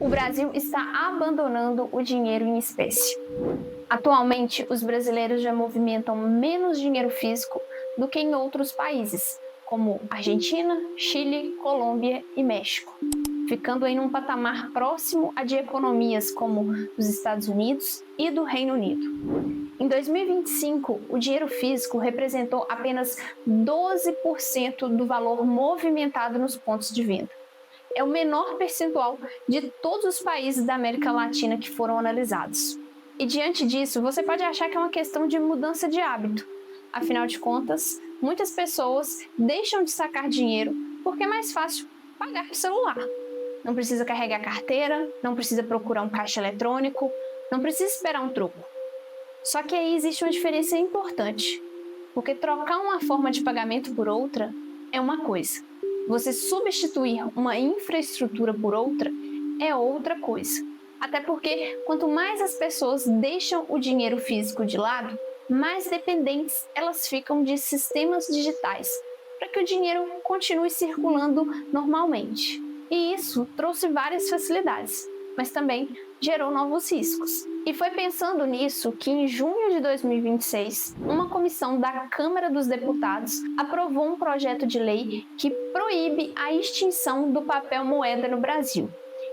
O Brasil está abandonando o dinheiro em espécie. Atualmente, os brasileiros já movimentam menos dinheiro físico do que em outros países, como Argentina, Chile, Colômbia e México, ficando em um patamar próximo a de economias como dos Estados Unidos e do Reino Unido. Em 2025, o dinheiro físico representou apenas 12% do valor movimentado nos pontos de venda. É o menor percentual de todos os países da América Latina que foram analisados. E diante disso, você pode achar que é uma questão de mudança de hábito. Afinal de contas, muitas pessoas deixam de sacar dinheiro porque é mais fácil pagar com o celular. Não precisa carregar carteira, não precisa procurar um caixa eletrônico, não precisa esperar um troco. Só que aí existe uma diferença importante, porque trocar uma forma de pagamento por outra é uma coisa. Você substituir uma infraestrutura por outra é outra coisa. Até porque quanto mais as pessoas deixam o dinheiro físico de lado, mais dependentes elas ficam de sistemas digitais, para que o dinheiro continue circulando normalmente. E isso trouxe várias facilidades, mas também gerou novos riscos. E foi pensando nisso que em junho de 2026, uma comissão da Câmara dos Deputados aprovou um projeto de lei que proíbe a extinção do papel moeda no Brasil.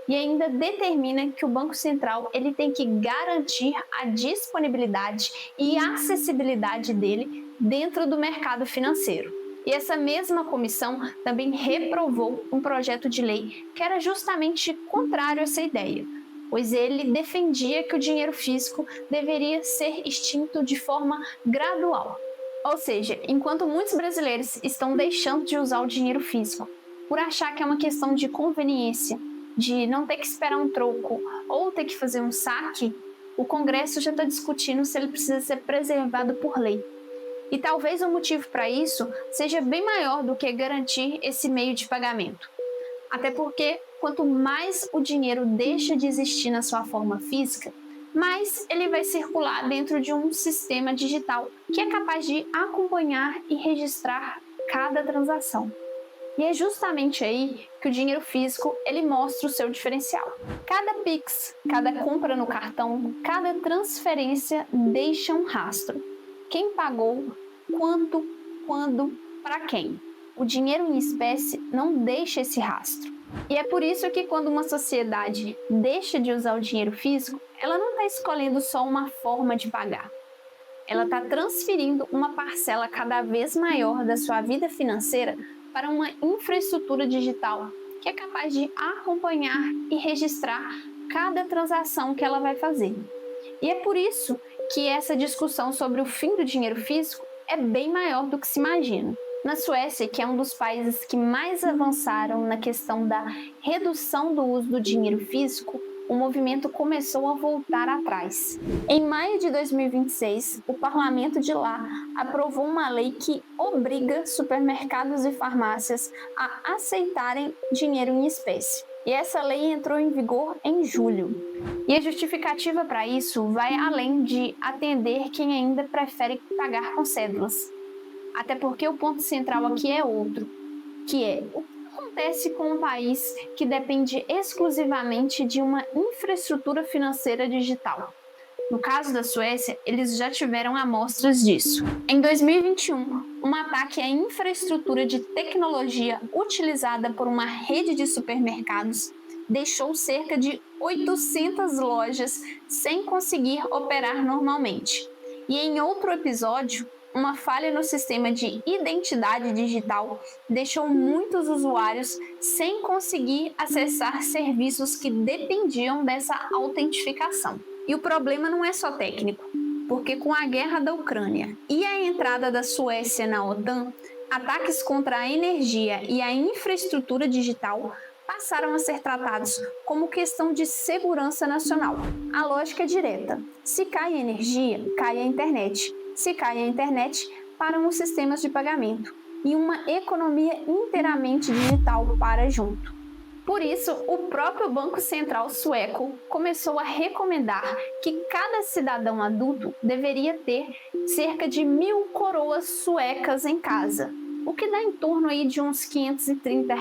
E ainda determina que o Banco Central ele tem que garantir a disponibilidade e acessibilidade dele dentro do mercado financeiro. E essa mesma comissão também reprovou um projeto de lei que era justamente contrário a essa ideia, pois ele defendia que o dinheiro físico deveria ser extinto de forma gradual. Ou seja, enquanto muitos brasileiros estão deixando de usar o dinheiro físico por achar que é uma questão de conveniência, de não ter que esperar um troco ou ter que fazer um saque, o Congresso já está discutindo se ele precisa ser preservado por lei. E talvez o motivo para isso seja bem maior do que garantir esse meio de pagamento. Até porque, quanto mais o dinheiro deixa de existir na sua forma física, mais ele vai circular dentro de um sistema digital que é capaz de acompanhar e registrar cada transação. E é justamente aí que o dinheiro físico ele mostra o seu diferencial. Cada Pix, cada compra no cartão, cada transferência deixa um rastro. Quem pagou, quanto, quando, para quem. O dinheiro em espécie não deixa esse rastro. E é por isso que quando uma sociedade deixa de usar o dinheiro físico, ela não está escolhendo só uma forma de pagar. Ela está transferindo uma parcela cada vez maior da sua vida financeira para uma infraestrutura digital que é capaz de acompanhar e registrar cada transação que ela vai fazer. E é por isso que essa discussão sobre o fim do dinheiro físico é bem maior do que se imagina. Na Suécia, que é um dos países que mais avançaram na questão da redução do uso do dinheiro físico, o movimento começou a voltar atrás. Em maio de 2026, o parlamento de lá aprovou uma lei que obriga supermercados e farmácias a aceitarem dinheiro em espécie. E essa lei entrou em vigor em julho. E a justificativa para isso vai além de atender quem ainda prefere pagar com cédulas. Até porque o ponto central aqui é outro, que é o que acontece com um país que depende exclusivamente de uma infraestrutura financeira digital. No caso da Suécia, eles já tiveram amostras disso. Em 2021, um ataque à infraestrutura de tecnologia utilizada por uma rede de supermercados deixou cerca de 800 lojas sem conseguir operar normalmente. E em outro episódio, uma falha no sistema de identidade digital deixou muitos usuários sem conseguir acessar serviços que dependiam dessa autentificação. E o problema não é só técnico, porque com a guerra da Ucrânia e a entrada da Suécia na OTAN, ataques contra a energia e a infraestrutura digital passaram a ser tratados como questão de segurança nacional. A lógica é direta: se cai a energia, cai a internet. Se cai a internet, param os sistemas de pagamento e uma economia inteiramente digital para junto. Por isso, o próprio Banco Central sueco começou a recomendar que cada cidadão adulto deveria ter cerca de 1.000 coroas suecas em casa, o que dá em torno aí de uns R$ 530.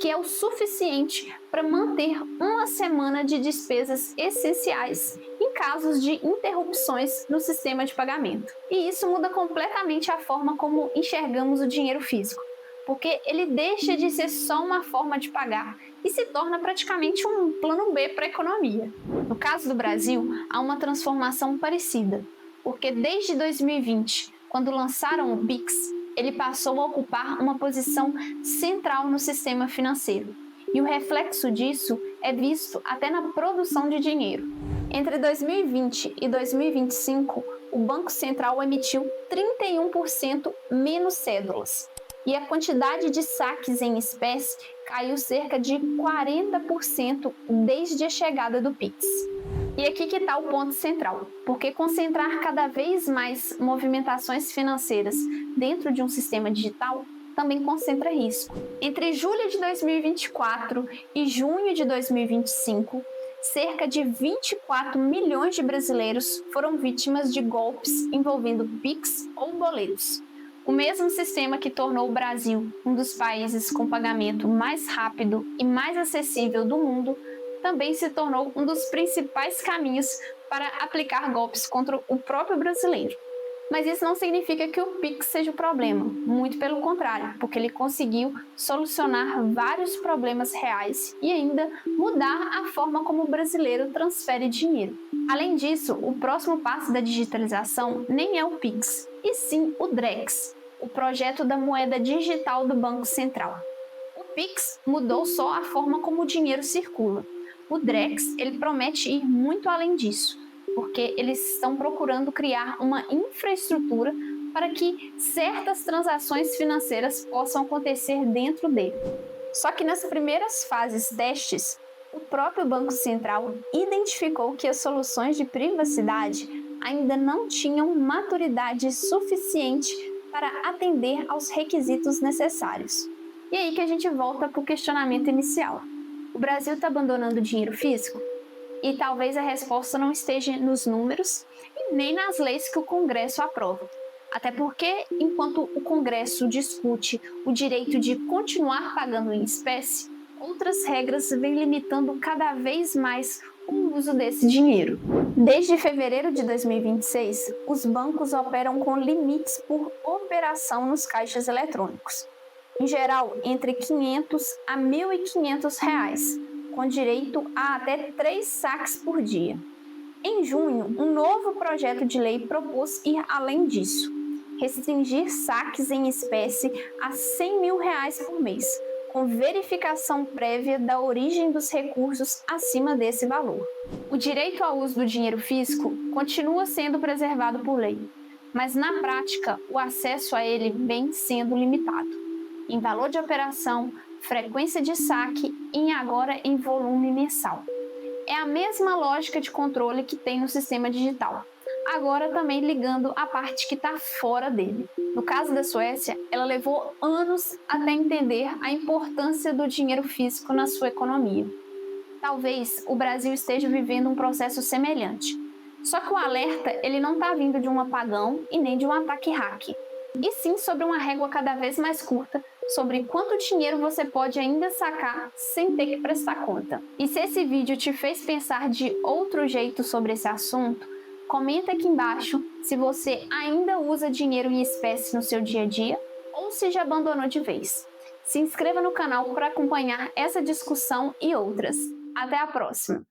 que é o suficiente para manter uma semana de despesas essenciais em casos de interrupções no sistema de pagamento. E isso muda completamente a forma como enxergamos o dinheiro físico, porque ele deixa de ser só uma forma de pagar e se torna praticamente um plano B para a economia. No caso do Brasil, há uma transformação parecida, porque desde 2020, quando lançaram o Pix, ele passou a ocupar uma posição central no sistema financeiro. E o reflexo disso é visto até na produção de dinheiro. Entre 2020 e 2025, o Banco Central emitiu 31% menos cédulas. E a quantidade de saques em espécie caiu cerca de 40% desde a chegada do Pix. E aqui que está o ponto central, porque concentrar cada vez mais movimentações financeiras dentro de um sistema digital também concentra risco. Entre julho de 2024 e junho de 2025, cerca de 24 milhões de brasileiros foram vítimas de golpes envolvendo Pix ou boletos. O mesmo sistema que tornou o Brasil um dos países com pagamento mais rápido e mais acessível do mundo, também se tornou um dos principais caminhos para aplicar golpes contra o próprio brasileiro. Mas isso não significa que o Pix seja o problema, muito pelo contrário, porque ele conseguiu solucionar vários problemas reais e ainda mudar a forma como o brasileiro transfere dinheiro. Além disso, o próximo passo da digitalização nem é o Pix, e sim o Drex, o projeto da moeda digital do Banco Central. O Pix mudou só a forma como o dinheiro circula. O Drex, ele promete ir muito além disso, porque eles estão procurando criar uma infraestrutura para que certas transações financeiras possam acontecer dentro dele. Só que nas primeiras fases testes, o próprio Banco Central identificou que as soluções de privacidade ainda não tinham maturidade suficiente para atender aos requisitos necessários. E aí que a gente volta para o questionamento inicial. O Brasil está abandonando o dinheiro físico? E talvez a resposta não esteja nos números e nem nas leis que o Congresso aprova. Até porque, enquanto o Congresso discute o direito de continuar pagando em espécie, outras regras vêm limitando cada vez mais o uso desse dinheiro. Desde fevereiro de 2026, os bancos operam com limites por operação nos caixas eletrônicos. Em geral, entre R$ 500 a R$ 1.500, com direito a até 3 saques por dia. Em junho, um novo projeto de lei propôs ir além disso, restringir saques em espécie a R$ 100 mil por mês, com verificação prévia da origem dos recursos acima desse valor. O direito ao uso do dinheiro físico continua sendo preservado por lei, mas na prática o acesso a ele vem sendo limitado em valor de operação, frequência de saque e agora em volume mensal. É a mesma lógica de controle que tem no sistema digital, agora também ligando a parte que está fora dele. No caso da Suécia, ela levou anos até entender a importância do dinheiro físico na sua economia. Talvez o Brasil esteja vivendo um processo semelhante. Só que o alerta ele não está vindo de um apagão e nem de um ataque hacker, e sim sobre uma régua cada vez mais curta sobre quanto dinheiro você pode ainda sacar sem ter que prestar conta. E se esse vídeo te fez pensar de outro jeito sobre esse assunto, comenta aqui embaixo se você ainda usa dinheiro em espécie no seu dia a dia ou se já abandonou de vez. Se inscreva no canal para acompanhar essa discussão e outras. Até a próxima!